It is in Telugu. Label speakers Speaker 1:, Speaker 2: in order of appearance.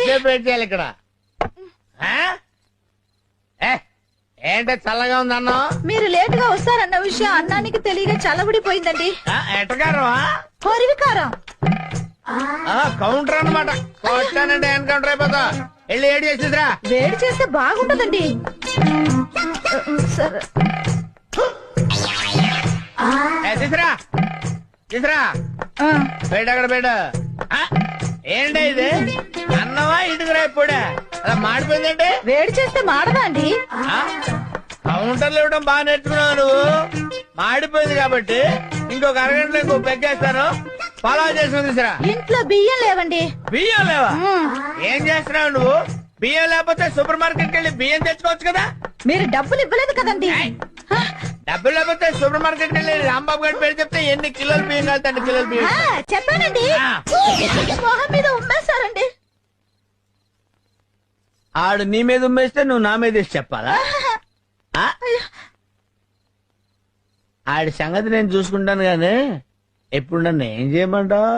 Speaker 1: ఎంతసేపు వెయిట్ చేయాలి ఇక్కడ ఏంటో చల్లగా ఉంది అన్నం.
Speaker 2: మీరు లేట్ గా వస్తారన్న విషయం అన్నానికి తెలియక చల్లబడిపోయిందండి.
Speaker 1: ఎట్టకారమా?
Speaker 2: హరివికారం.
Speaker 1: కౌంటర్ అన్నమాట. కొట్టానంటే ఎన్కౌంటర్ అయిపోతా. వెళ్ళి ఏడు చేసిద్రా.
Speaker 2: వేడి చేస్తే బాగుంటదండి. సరే
Speaker 1: తీసురా తీసురా. బయట అక్కడ బయట. ఏంటి ఇది అన్నమా ఇటుకురా? ఇప్పుడే అలా మాడిపోయిందంటే
Speaker 2: వేడి చేస్తే మాడదా అండి?
Speaker 1: కౌంటర్లు ఇవ్వడం బాగా నేర్చుకున్నావు నువ్వు. మాడిపోయింది కాబట్టి ఇంకొక అరగంటలో ఇంకో పెగ్గేస్తాను. ఫాలో చేసుకుని తీసురా.
Speaker 2: ఇంట్లో బియ్యం లేవండి.
Speaker 1: బియ్యం లేవా? ఏం చేస్తున్నావు నువ్వు? బియ్యం లేకపోతే సూపర్ మార్కెట్ వెళ్ళి బియ్యం తెచ్చుకోవచ్చు కదా.
Speaker 2: మీరు డబ్బులు ఇవ్వలేదు కదండి.
Speaker 1: డబ్బులు లేకపోతే సూపర్ మార్కెట్ వెళ్ళి రాంబాబు గారి పేరు చెప్తే ఎన్ని కిలోలు బియ్యం కలితే అన్ని కిలోలు బియ్యం.
Speaker 2: చెప్పానండి. మొహం మీద ఉమ్మేస్తారండి.
Speaker 1: ఆడు నీ మీద ఉమ్మేస్తే నువ్వు నా మీద చెప్పాలా? ఆడి సంగతి నేను చూసుకుంటాను గానీ ఎప్పుడు నన్ను ఏం చేయమంటావు?